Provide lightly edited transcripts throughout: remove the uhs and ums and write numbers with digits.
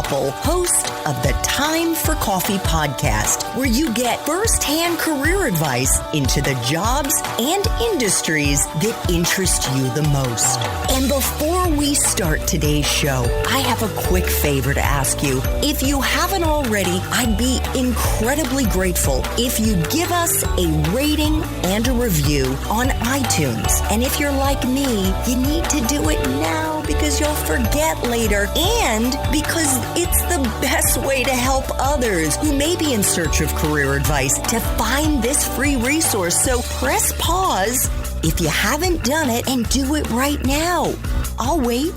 Koppel, host of the Time for Coffee podcast, where you get firsthand career advice into the jobs and industries that interest you the most. And before we start today's show, I have a quick favor to ask you. If you haven't already, I'd be incredibly grateful if you give us a rating and a review on iTunes. And if you're like me, you need to do it now because you'll forget later and because it's the best way to help others who may be in search of career advice to find this free resource. So press pause if you haven't done it and do it right now. I'll wait.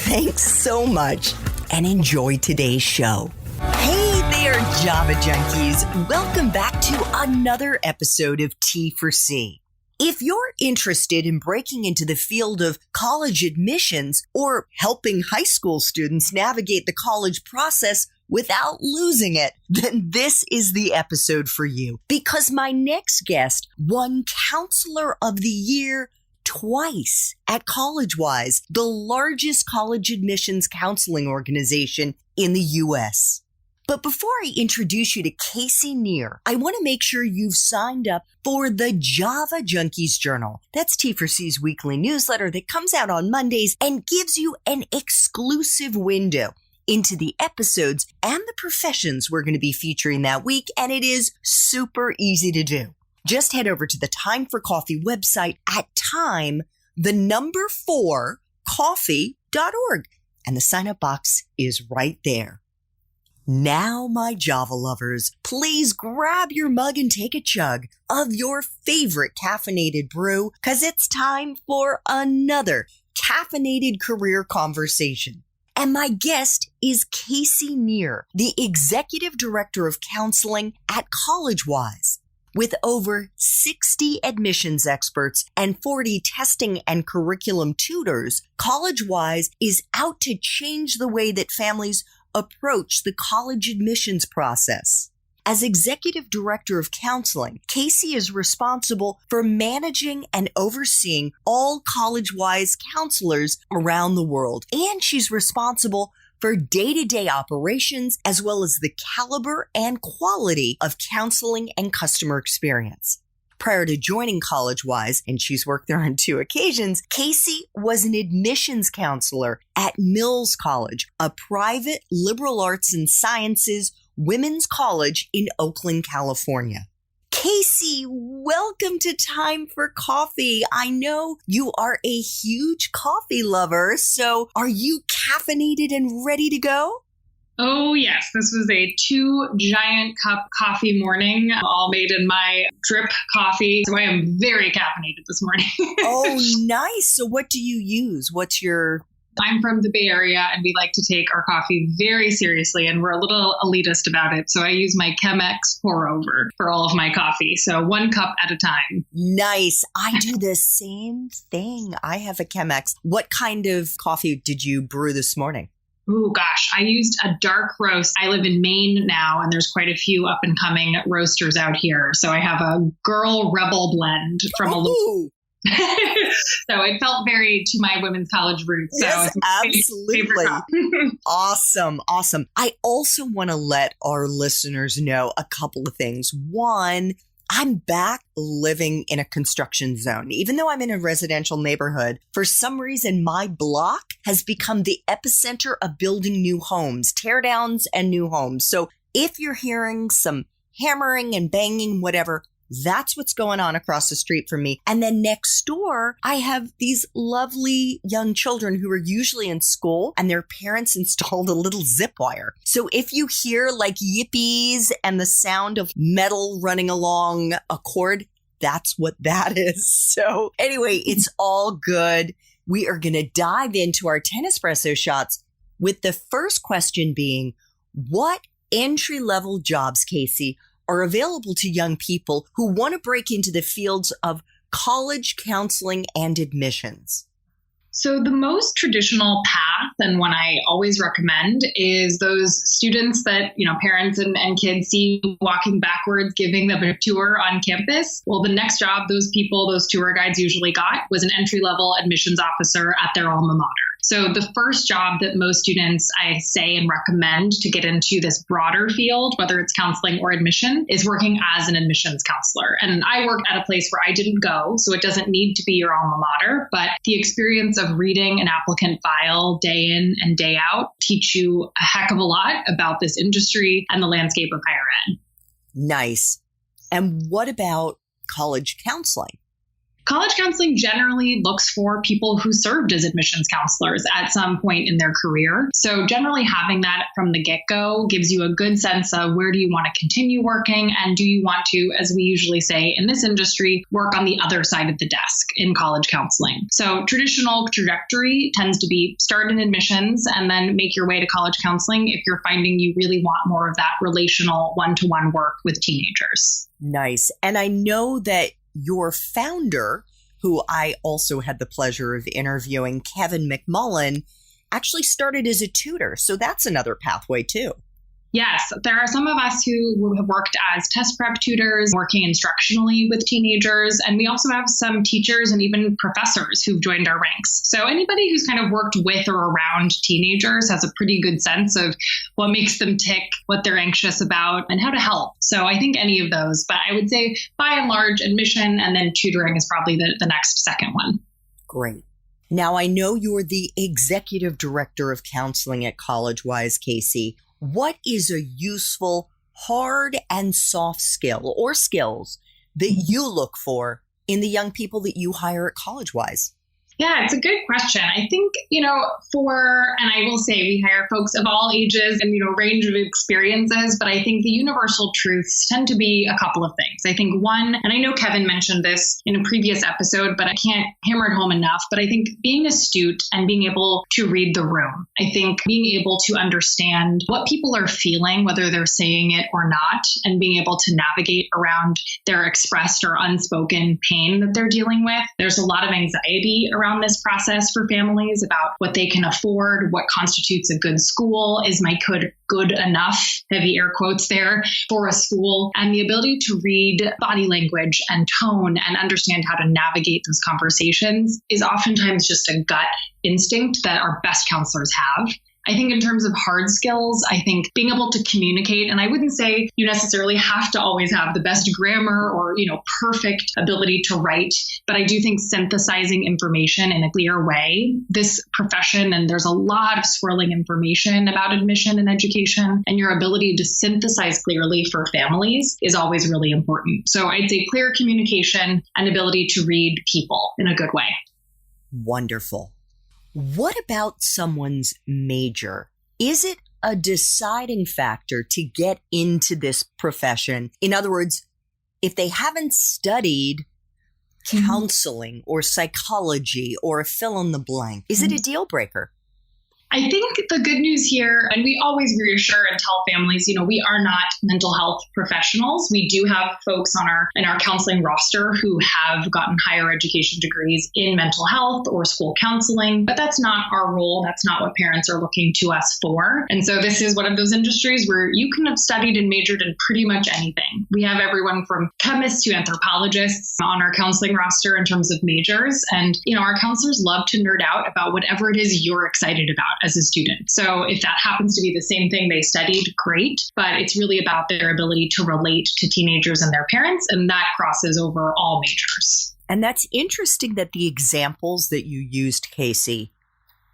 Thanks so much and enjoy today's show. Hey there, Java Junkies. Welcome back to another episode of T for C. If you're interested in breaking into the field of college admissions or helping high school students navigate the college process without losing it, then this is the episode for you. Because my next guest won Counselor of the Year twice at Collegewise, the largest college admissions counseling organization in the U.S. But before I introduce you to Casey Neer, I want to make sure you've signed up for the Java Junkies Journal. That's T4C's weekly newsletter that comes out on Mondays and gives you an exclusive window into the episodes and the professions we're going to be featuring that week, and it is super easy to do. Just head over to the Time for Coffee website at time4coffee.org, and the sign-up box is right there. Now, my Java lovers, please grab your mug and take a chug of your favorite caffeinated brew, because it's time for another caffeinated career conversation. And my guest is Casey Neer, the Executive Director of Counseling at Collegewise. With over 60 admissions experts and 40 testing and curriculum tutors, Collegewise is out to change the way that families approach the college admissions process. As Executive Director of Counseling, Casey is responsible for managing and overseeing all Collegewise counselors around the world, and she's responsible for day-to-day operations as well as the caliber and quality of counseling and customer experience. Prior to joining Collegewise, and she's worked there on 2 occasions, Casey was an admissions counselor at Mills College, a private liberal arts and sciences women's college in Oakland, California. Casey, welcome to Time for Coffee. I know you are a huge coffee lover, so are you caffeinated and ready to go? Oh, yes. This was a 2 giant cup coffee morning, all made in my drip coffee. So I am very caffeinated this morning. Oh, nice. So what do you use? I'm from the Bay Area, and we like to take our coffee very seriously, and we're a little elitist about it. So I use my Chemex pour over for all of my coffee. So 1 cup at a time. Nice. I do the same thing. I have a Chemex. What kind of coffee did you brew this morning? Oh, gosh. I used a dark roast. I live in Maine now, and there's quite a few up and coming roasters out here. So I have a Girl Rebel blend from a local. So it felt very to my women's college roots. Yes, so absolutely. Awesome. I also want to let our listeners know a couple of things. One, I'm back living in a construction zone. Even though I'm in a residential neighborhood, for some reason, my block has become the epicenter of building new homes, teardowns and new homes. So if you're hearing some hammering and banging, whatever, that's what's going on across the street from me. And then next door, I have these lovely young children who are usually in school, and their parents installed a little zip wire. So if you hear like yippies and the sound of metal running along a cord, that's what that is. So anyway, it's all good. We are going to dive into our 10 espresso shots with the first question being, what entry-level jobs, Casey, are available to young people who want to break into the fields of college counseling and admissions? So the most traditional path, and one I always recommend, is those students that, parents and kids see walking backwards, giving them a tour on campus. Well, the next job those tour guides usually got was an entry-level admissions officer at their alma mater. So the first job that most students I say and recommend to get into this broader field, whether it's counseling or admission, is working as an admissions counselor. And I work at a place where I didn't go, so it doesn't need to be your alma mater, but the experience of reading an applicant file day in and day out teach you a heck of a lot about this industry and the landscape of higher ed. Nice. And what about college counseling? College counseling generally looks for people who served as admissions counselors at some point in their career. So generally having that from the get-go gives you a good sense of where do you want to continue working, and do you want to, as we usually say in this industry, work on the other side of the desk in college counseling. So traditional trajectory tends to be start in admissions and then make your way to college counseling if you're finding you really want more of that relational one-to-one work with teenagers. Nice. And I know that your founder, who I also had the pleasure of interviewing, Kevin McMullen, actually started as a tutor. So that's another pathway too. Yes, there are some of us who have worked as test prep tutors, working instructionally with teenagers, and we also have some teachers and even professors who've joined our ranks. So anybody who's kind of worked with or around teenagers has a pretty good sense of what makes them tick, what they're anxious about, and how to help. So I think any of those, but I would say by and large, admission and then tutoring is probably the next second one. Great. Now, I know you're the executive director of counseling at Collegewise, Casey. What is a useful hard and soft skill or skills that you look for in the young people that you hire at Collegewise? Yeah, it's a good question. I think, and I will say we hire folks of all ages and, range of experiences, but I think the universal truths tend to be a couple of things. I think one, and I know Kevin mentioned this in a previous episode, but I can't hammer it home enough, but I think being astute and being able to read the room. I think being able to understand what people are feeling, whether they're saying it or not, and being able to navigate around their expressed or unspoken pain that they're dealing with. There's a lot of anxiety around this process for families about what they can afford, what constitutes a good school, is my good enough, heavy air quotes there, for a school, and the ability to read body language and tone and understand how to navigate those conversations is oftentimes just a gut instinct that our best counselors have. I think in terms of hard skills, I think being able to communicate, and I wouldn't say you necessarily have to always have the best grammar or, perfect ability to write, but I do think synthesizing information in a clear way, this profession, and there's a lot of swirling information about admission and education, and your ability to synthesize clearly for families is always really important. So I'd say clear communication and ability to read people in a good way. Wonderful. What about someone's major? Is it a deciding factor to get into this profession? In other words, if they haven't studied counseling or psychology or fill in the blank, is it a deal breaker? I think the good news here, and we always reassure and tell families, we are not mental health professionals. We do have folks in our counseling roster who have gotten higher education degrees in mental health or school counseling, but that's not our role. That's not what parents are looking to us for. And so this is one of those industries where you can have studied and majored in pretty much anything. We have everyone from chemists to anthropologists on our counseling roster in terms of majors. And, our counselors love to nerd out about whatever it is you're excited about as a student. So if that happens to be the same thing they studied, great. But it's really about their ability to relate to teenagers and their parents, and that crosses over all majors. And that's interesting that the examples that you used, Casey,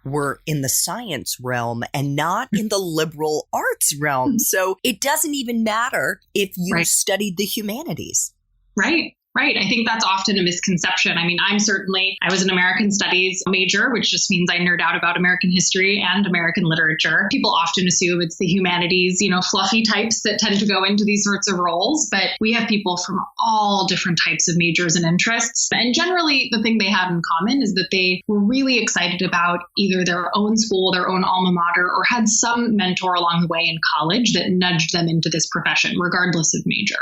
were in the science realm and not in the liberal arts realm. So it doesn't even matter if you studied the humanities. Right. Right. I think that's often a misconception. I mean, I was an American Studies major, which just means I nerd out about American history and American literature. People often assume it's the humanities, fluffy types that tend to go into these sorts of roles. But we have people from all different types of majors and interests. And generally, the thing they have in common is that they were really excited about either their own school, their own alma mater, or had some mentor along the way in college that nudged them into this profession, regardless of major.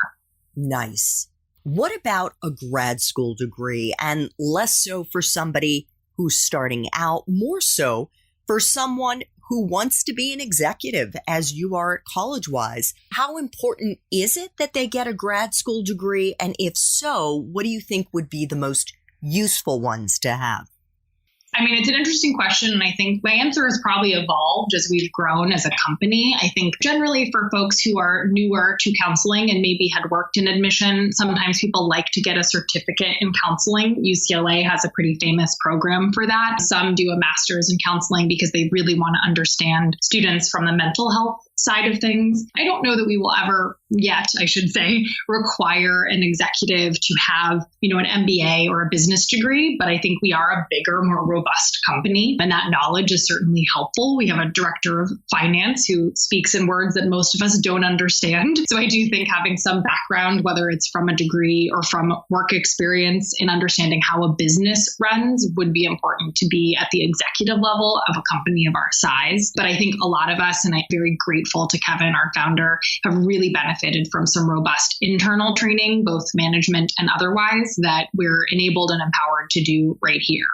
Nice. What about a grad school degree, and less so for somebody who's starting out, more so for someone who wants to be an executive, as you are at Collegewise? How important is it that they get a grad school degree? And if so, what do you think would be the most useful ones to have? I mean, it's an interesting question. And I think my answer has probably evolved as we've grown as a company. I think generally for folks who are newer to counseling and maybe had worked in admission, sometimes people like to get a certificate in counseling. UCLA has a pretty famous program for that. Some do a master's in counseling because they really want to understand students from the mental health side of things. I don't know that we will ever yet, I should say, require an executive to have, an MBA or a business degree, but I think we are a bigger, more robust company, and that knowledge is certainly helpful. We have a director of finance who speaks in words that most of us don't understand. So I do think having some background, whether it's from a degree or from work experience in understanding how a business runs, would be important to be at the executive level of a company of our size. But I think a lot of us, and I'm very grateful to Kevin, our founder, have really benefited from some robust internal training, both management and otherwise, that we're enabled and empowered to do right here.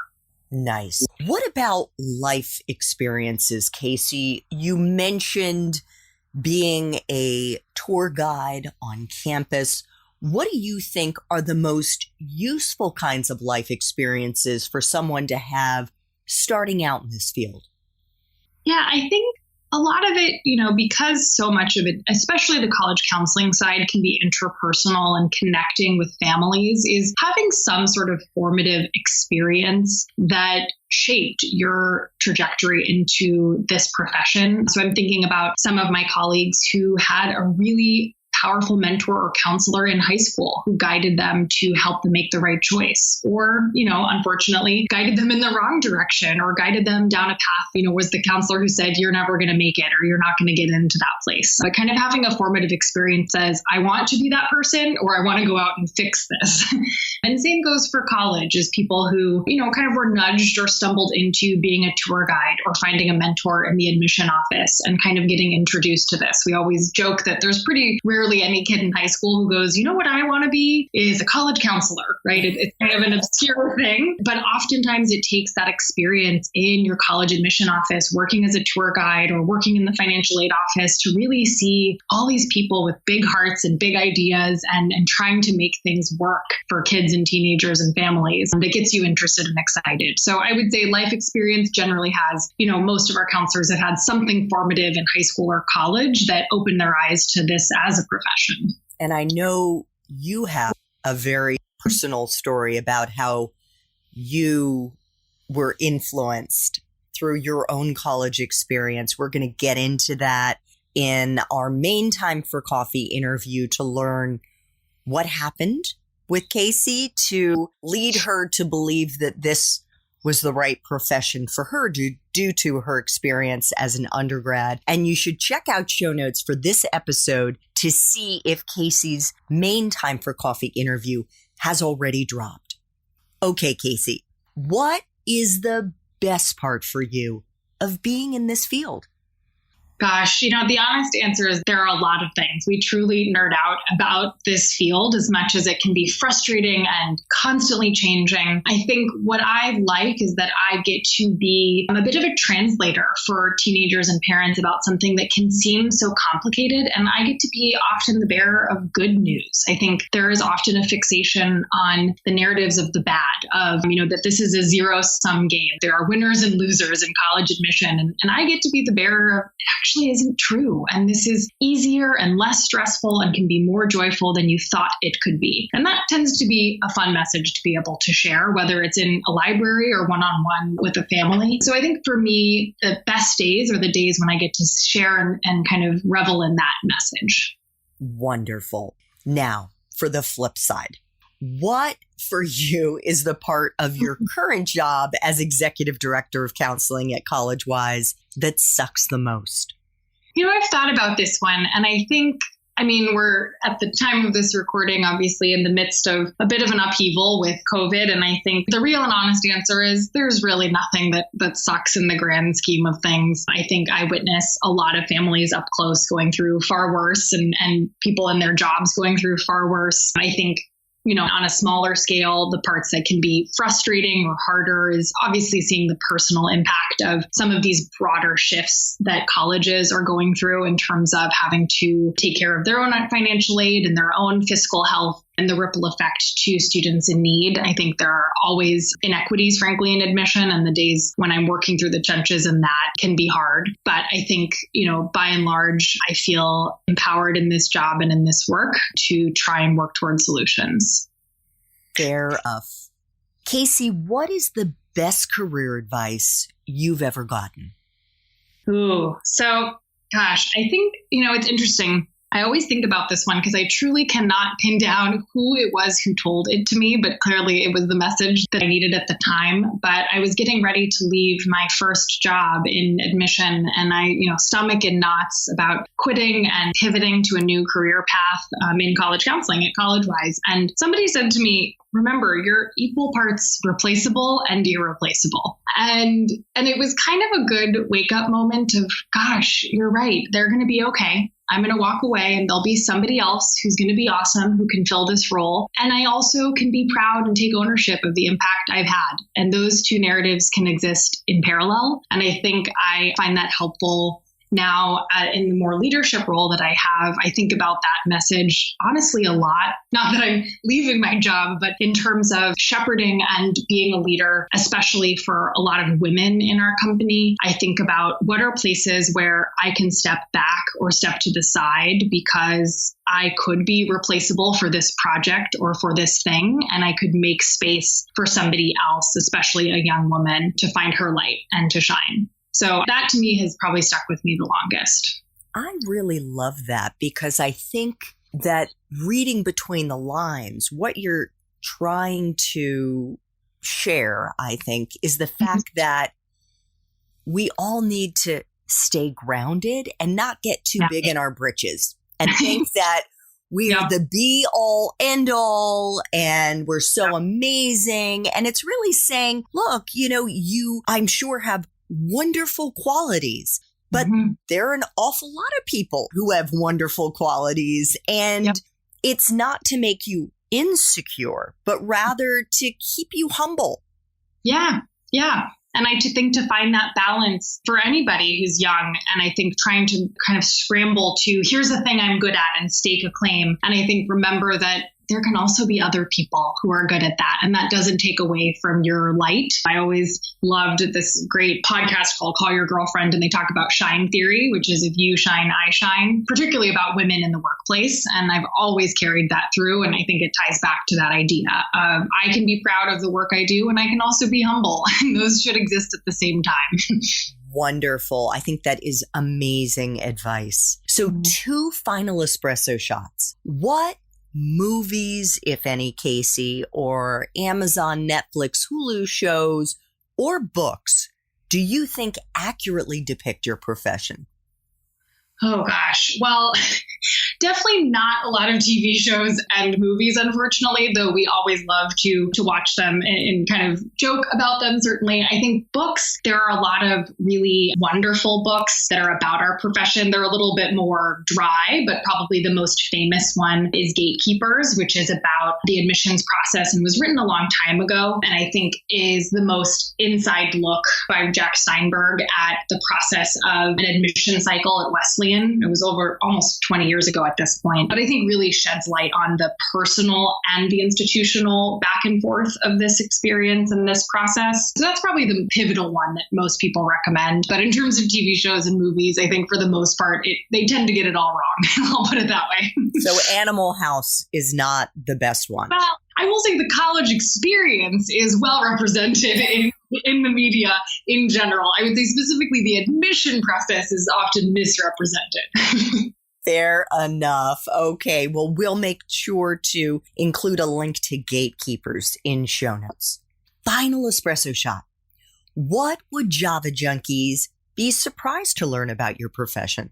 Nice. What about life experiences, Casey? You mentioned being a tour guide on campus. What do you think are the most useful kinds of life experiences for someone to have starting out in this field? Yeah, I think a lot of it, because so much of it, especially the college counseling side, can be interpersonal and connecting with families, is having some sort of formative experience that shaped your trajectory into this profession. So I'm thinking about some of my colleagues who had a really powerful mentor or counselor in high school who guided them to help them make the right choice, or, unfortunately guided them in the wrong direction, or guided them down a path, was the counselor who said, you're never going to make it, or you're not going to get into that place. But kind of having a formative experience says, I want to be that person, or I want to go out and fix this. And same goes for college, is people who, kind of were nudged or stumbled into being a tour guide or finding a mentor in the admission office and kind of getting introduced to this. We always joke that there's pretty rarely any kid in high school who goes, what I want to be is a college counselor, right? It's kind of an obscure thing, but oftentimes it takes that experience in your college admission office, working as a tour guide or working in the financial aid office, to really see all these people with big hearts and big ideas and trying to make things work for kids and teenagers and families that gets you interested and excited. So I would say life experience generally has, most of our counselors have had something formative in high school or college that opened their eyes to this as a profession. And I know you have a very personal story about how you were influenced through your own college experience. We're going to get into that in our main Time for Coffee interview to learn what happened with Casey to lead her to believe that this was the right profession for her due to her experience as an undergrad. And you should check out show notes for this episode to see if Casey's main Time for Coffee interview has already dropped. Okay, Casey, what is the best part for you of being in this field? Gosh, the honest answer is there are a lot of things. We truly nerd out about this field as much as it can be frustrating and constantly changing. I think what I like is that I get to be a bit of a translator for teenagers and parents about something that can seem so complicated. And I get to be often the bearer of good news. I think there is often a fixation on the narratives of the bad, of, that this is a zero-sum game. There are winners and losers in college admission. And I get to be the bearer of actually isn't true. And this is easier and less stressful and can be more joyful than you thought it could be. And that tends to be a fun message to be able to share, whether it's in a library or one-on-one with a family. So I think for me, the best days are the days when I get to share and kind of revel in that message. Wonderful. Now, for the flip side, what for you is the part of your current job as executive director of counseling at Collegewise that sucks the most? I've thought about this one, and I think, we're at the time of this recording, obviously in the midst of a bit of an upheaval with COVID. And I think the real and honest answer is there's really nothing that sucks in the grand scheme of things. I think I witness a lot of families up close going through far worse and people in their jobs going through far worse. I think on a smaller scale, the parts that can be frustrating or harder is obviously seeing the personal impact of some of these broader shifts that colleges are going through in terms of having to take care of their own financial aid and their own fiscal health and the ripple effect to students in need. I think there are always inequities, frankly, in admission, and the days when I'm working through the trenches and that can be hard. But I think, by and large, I feel empowered in this job and in this work to try and work towards solutions. Fair enough. Casey, what is the best career advice you've ever gotten? Ooh, so gosh, I think, it's interesting. I always think about this one because I truly cannot pin down who it was who told it to me, but clearly it was the message that I needed at the time. But I was getting ready to leave my first job in admission, and I, stomach in knots about quitting and pivoting to a new career path in college counseling at Collegewise. And somebody said to me, remember, you're equal parts replaceable and irreplaceable. And it was kind of a good wake up moment of, gosh, you're right. They're going to be okay. I'm going to walk away and there'll be somebody else who's going to be awesome who can fill this role. And I also can be proud and take ownership of the impact I've had. And those two narratives can exist in parallel. And I think I find that helpful now in the more leadership role that I have. I think about that message honestly a lot. Not that I'm leaving my job, but in terms of shepherding and being a leader, especially for a lot of women in our company, I think about what are places where I can step back or step to the side because I could be replaceable for this project or for this thing, and I could make space for somebody else, especially a young woman, to find her light and to shine. So that to me has probably stuck with me the longest. I really love that because I think that reading between the lines, what you're trying to share, I think, is the fact that we all need to stay grounded and not get too big in our britches and think that we are the be all end all and we're so amazing. And it's really saying, look, you, I'm sure, have wonderful qualities, but there are an awful lot of people who have wonderful qualities, and it's not to make you insecure, but rather to keep you humble. Yeah. And I think to find that balance for anybody who's young, and I think trying to kind of scramble to, here's the thing I'm good at and stake a claim. And I think remember that there can also be other people who are good at that. And that doesn't take away from your light. I always loved this great podcast called Call Your Girlfriend, and they talk about shine theory, which is if you shine, I shine, particularly about women in the workplace. And I've always carried that through. And I think it ties back to that idea of I can be proud of the work I do, and I can also be humble. And those should exist at the same time. Wonderful. I think that is amazing advice. So 2 final espresso shots. What movies, if any, Casey, or Amazon, Netflix, Hulu shows, or books do you think accurately depict your profession? Oh, gosh. Well, definitely not a lot of TV shows and movies, unfortunately, though we always love to watch them and kind of joke about them, certainly. I think books, there are a lot of really wonderful books that are about our profession. They're a little bit more dry, but probably the most famous one is Gatekeepers, which is about the admissions process and was written a long time ago. And I think is the most inside look by Jack Steinberg at the process of an admission cycle at Wesleyan. It was over almost 20 years ago at this point, but I think really sheds light on the personal and the institutional back and forth of this experience and this process. So that's probably the pivotal one that most people recommend. But in terms of TV shows and movies, I think for the most part, they tend to get it all wrong. I'll put it that way. So Animal House is not the best one. Well, I will say the college experience is well represented in the media in general. I would say specifically the admission process is often misrepresented. Fair enough. Okay, well, we'll make sure to include a link to Gatekeepers in show notes. Final espresso shot. What would Java junkies be surprised to learn about your profession?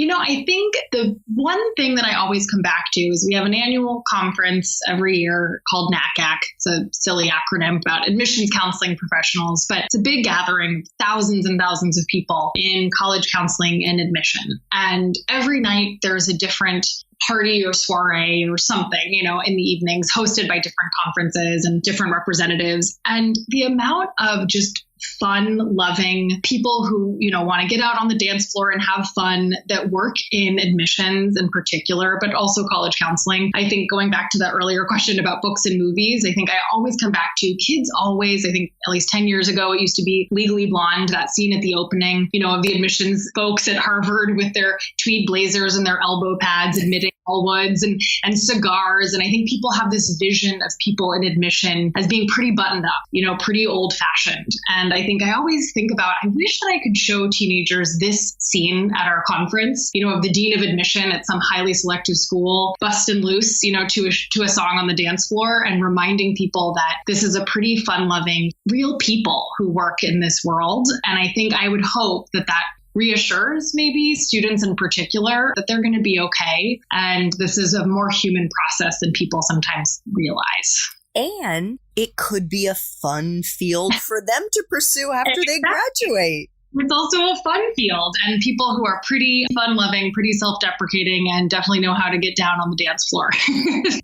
I think the one thing that I always come back to is we have an annual conference every year called NACAC. It's a silly acronym about admissions counseling professionals, but it's a big gathering of thousands and thousands of people in college counseling and admission. And every night there's a different party or soiree or something, in the evenings hosted by different conferences and different representatives. And the amount of just fun-loving people who, want to get out on the dance floor and have fun, that work in admissions in particular, but also college counseling. I think going back to that earlier question about books and movies, I think I always come back to kids always, I think at least 10 years ago, it used to be Legally Blonde, that scene at the opening, of the admissions folks at Harvard with their tweed blazers and their elbow pads admitting all woods and cigars. And I think people have this vision of people in admission as being pretty buttoned up, pretty old fashioned. And I think I always think about, I wish that I could show teenagers this scene at our conference, of the dean of admission at some highly selective school, busting loose, to a song on the dance floor and reminding people that this is a pretty fun loving, real people who work in this world. And I think I would hope that reassures maybe students in particular that they're going to be okay. And this is a more human process than people sometimes realize. And it could be a fun field for them to pursue after they graduate. It's also a fun field, and people who are pretty fun-loving, pretty self-deprecating, and definitely know how to get down on the dance floor.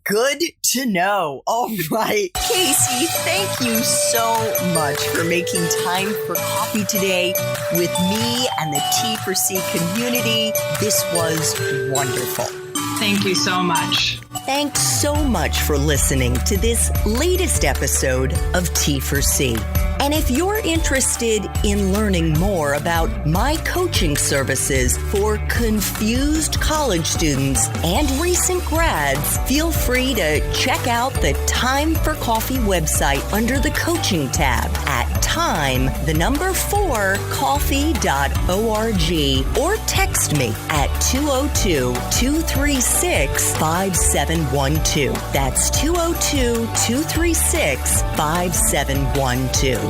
Good to know. All right. Casey, thank you so much for making time for coffee today with me and the T4C community. This was wonderful. Thank you so much. Thanks so much for listening to this latest episode of T4C. And if you're interested in learning more about my coaching services for confused college students and recent grads, feel free to check out the Time for Coffee website under the coaching tab at time4coffee.org or text me at 202-236-5712. That's 202-236-5712.